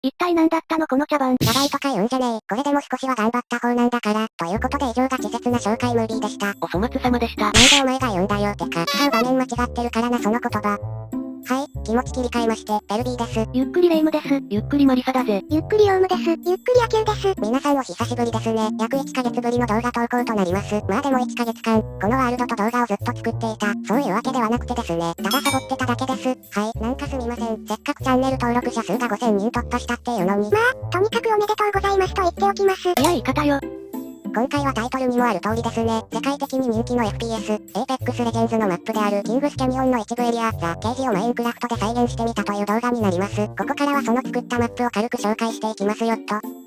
一体何だったのこの茶番。やばいとか言うんじゃねえ。これでも少しは頑張った方なんだから。ということで以上が稚拙な紹介ムービーでした。お粗末様でした。なんでお前が言うんだよ。てか、使う場面間違ってるからなその言葉。はい、気持ち切り替えまして、ベルビーです。ゆっくりレイムです。ゆっくりマリサだぜ。ゆっくりオウムです。ゆっくりアキューです。皆さんお久しぶりですね。約1ヶ月ぶりの動画投稿となります。まあでも1ヶ月間、このワールドと動画をずっと作っていた。そういうわけではなくてですね。ただサボってただけです。はい、なんかすみません。せっかくチャンネル登録者数が5000人突破したっていうのに。まあ、とにかくおめでとうございますと言っておきます。いや言い方よ。今回はタイトルにもある通りですね。世界的に人気の FPS、Apex Legends のマップであるキングスキャニオンの一部エリア、ザ・ケージをマインクラフトで再現してみたという動画になります。ここからはその作ったマップを軽く紹介していきますよっと。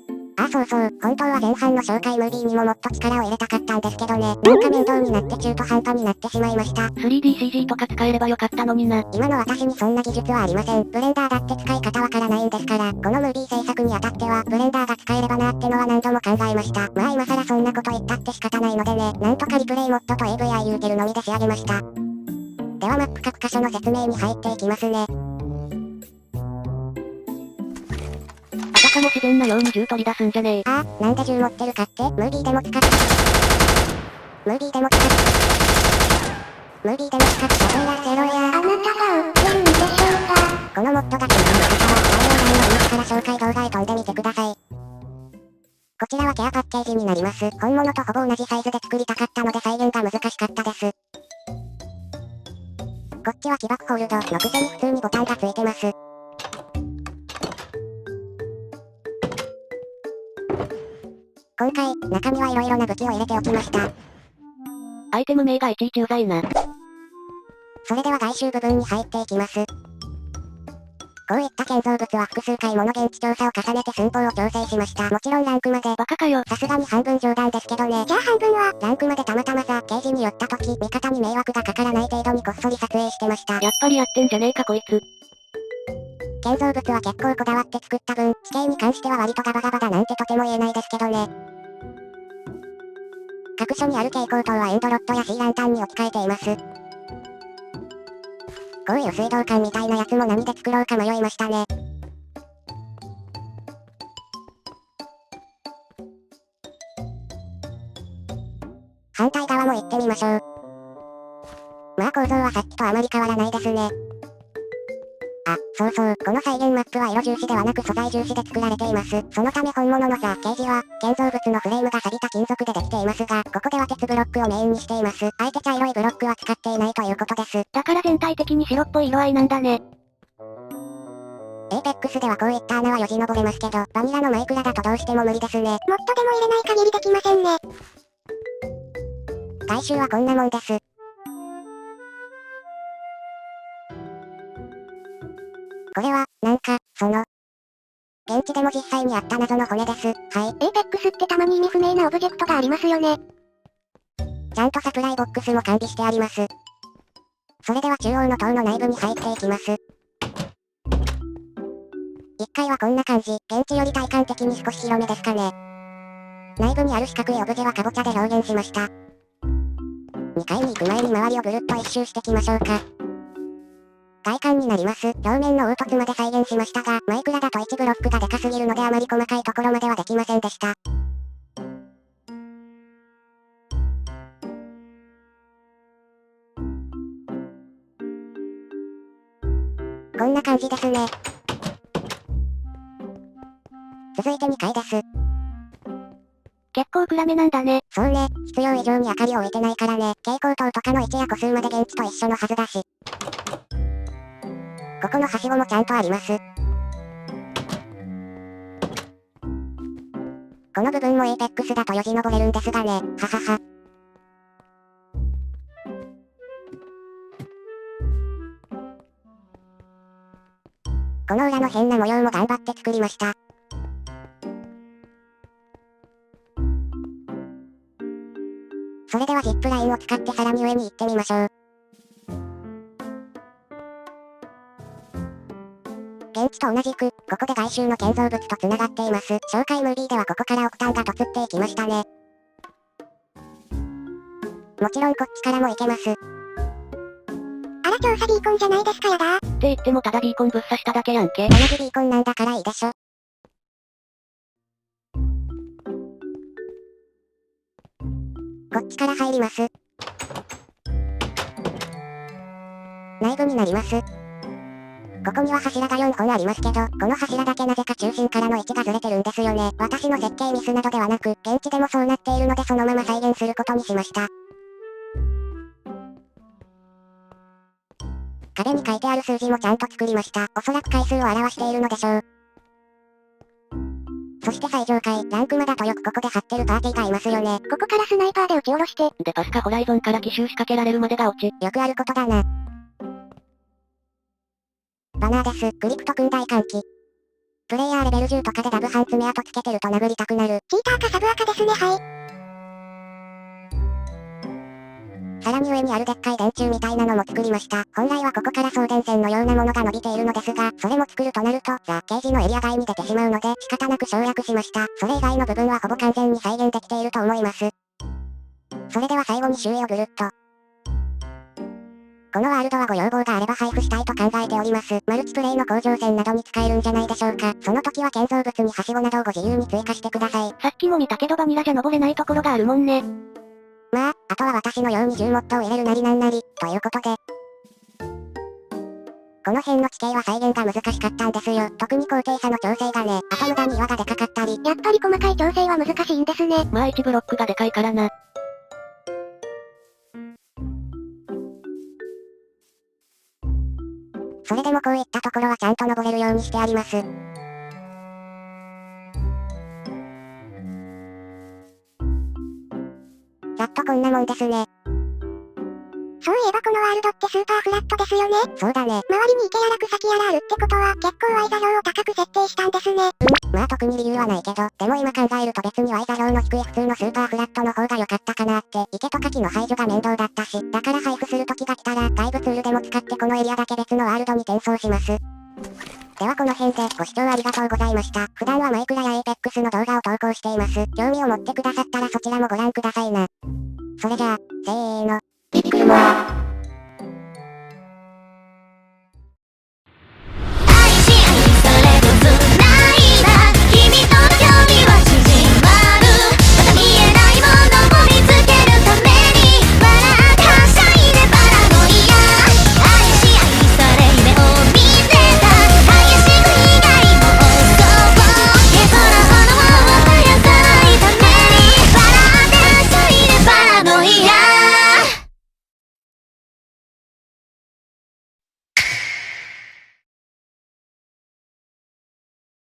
そうそう、本当は前半の紹介ムービーにももっと力を入れたかったんですけどね。なんか面倒になって中途半端になってしまいました。3DCG とか使えればよかったのにな。今の私にそんな技術はありません。ブレンダーだって使い方わからないんですから、このムービー制作にあたっては、ブレンダーが使えればなーってのは何度も考えました。まあ今更そんなこと言ったって仕方ないのでね、なんとかリプレイモッドと AVI 言うてるのみで仕上げました。ではマップ各箇所の説明に入っていきますね。あたかも自然なように銃取り出すんじゃねえ。なんで銃持ってるかって、ムービーでも使って。ムービーでも使って。ムービーでも使ってやらせろや。あなたが売ってるんでしょうか。このモッドが気になる方は、概要欄のリンクから紹介動画へ飛んでみてください。こちらはケアパッケージになります。本物とほぼ同じサイズで作りたかったので再現が難しかったです。こっちは起爆ホールドのくせに普通にボタンがついてます。今回、中身はいろいろな武器を入れておきました。アイテム名がいちいちうざいな。それでは外周部分に入っていきます。こういった建造物は複数回もの現地調査を重ねて寸法を調整しました。もちろんランクまで。バカかよ。さすがに半分冗談ですけどね。じゃあ半分は、ランクまでたまたまザ・ケージに寄った時、味方に迷惑がかからない程度にこっそり撮影してました。やっぱりやってんじゃねえかこいつ。建造物は結構こだわって作った分、地形に関しては割とガバガバだなんてとても言えないですけどね。各所にある蛍光灯はエンドロットやシーランタンに置き換えています。こういう水道管みたいなやつも何で作ろうか迷いましたね。反対側も行ってみましょう。まあ構造はさっきとあまり変わらないですね。そうそう、この再現マップは色重視ではなく素材重視で作られています。そのため本物のザ・ケージは、建造物のフレームが錆びた金属でできていますが、ここでは鉄ブロックをメインにしています。あえて茶色いブロックは使っていないということです。だから全体的に白っぽい色合いなんだね。エーペックスではこういった穴はよじ登れますけど、バニラのマイクラだとどうしても無理ですね。モッドでも入れない限りできませんね。回収はこんなもんです。これは、なんか、現地でも実際にあった謎の骨です。はい。エーペックスってたまに意味不明なオブジェクトがありますよね。ちゃんとサプライボックスも完備してあります。それでは中央の塔の内部に入っていきます。1階はこんな感じ。現地より体感的に少し広めですかね。内部にある四角いオブジェはカボチャで表現しました。2階に行く前に周りをぐるっと一周してきましょうか。外観になります。表面の凹凸まで再現しましたが、マイクラだと1ブロックがでかすぎるのであまり細かいところまではできませんでした。こんな感じですね。続いて2階です。結構暗めなんだね。そうね、必要以上に明かりを置いてないからね。蛍光灯とかの位置や個数まで現地と一緒のはずだし。ここのはしごもちゃんとあります。この部分もエーペックスだとよじ登れるんですがね、ははは。この裏の変な模様も頑張って作りました。それではジップラインを使ってさらに上に行ってみましょう。現地と同じく、ここで外周の建造物と繋がっています。紹介ムービーではここから億単がとつっていきましたね。もちろんこっちからも行けます。あら調査ビーコンじゃないですかやだ。って言ってもただビーコンぶっ刺しただけやんけ。同じビーコンなんだからいいでしょ。こっちから入ります。内部になります。ここには柱が4本ありますけど、この柱だけなぜか中心からの位置がずれてるんですよね。私の設計ミスなどではなく、現地でもそうなっているのでそのまま再現することにしました。壁に書いてある数字もちゃんと作りました。おそらく回数を表しているのでしょう。そして最上階、ランクマだとよくここで張ってるパーティーがいますよね。ここからスナイパーで撃ち下ろして。でパスカホライゾンから奇襲仕掛けられるまでがオチ。よくあることだな。バナーです。クリプト君大歓喜。プレイヤーレベル10とかでダブハン爪痕つけてると殴りたくなる。チーターかサブアカですねはい。さらに上にあるでっかい電柱みたいなのも作りました。本来はここから送電線のようなものが伸びているのですが、それも作るとなると、ザ・ケージのエリア外に出てしまうので、仕方なく省略しました。それ以外の部分はほぼ完全に再現できていると思います。それでは最後に周囲をぐるっと。このワールドはご要望があれば配布したいと考えております。マルチプレイの甲状腺などに使えるんじゃないでしょうか。その時は建造物にはしごなどをご自由に追加してください。さっきも見たけどバニラじゃ登れないところがあるもんね。まあ、あとは私のように10モッドを入れるなりなんなり、ということで。この辺の地形は再現が難しかったんですよ。特に高低差の調整がね、あと無駄に岩がでかかったり。やっぱり細かい調整は難しいんですね。まあ1ブロックがでかいからな。それでもこういったところはちゃんと登れるようにしてあります。ざっとこんなもんですね。そういえばこのワールドってスーパーフラットですよね。そうだね。周りに池やら草木やらあるってことは結構 Y 座標を高く設定したんですね。まあ特に理由はないけど、でも今考えると別に Y 座標の低い普通のスーパーフラットの方が良かったかなって、池とか木の排除が面倒だったし、だから配布する時が来たら外部ツールでも使ってこのエリアだけ別のワールドに転送します。ではこの辺でご視聴ありがとうございました。普段はマイクラやエーペックスの動画を投稿しています。興味を持ってくださったらそちらもご覧くださいな。それじゃあ、せーの。ビックルマー。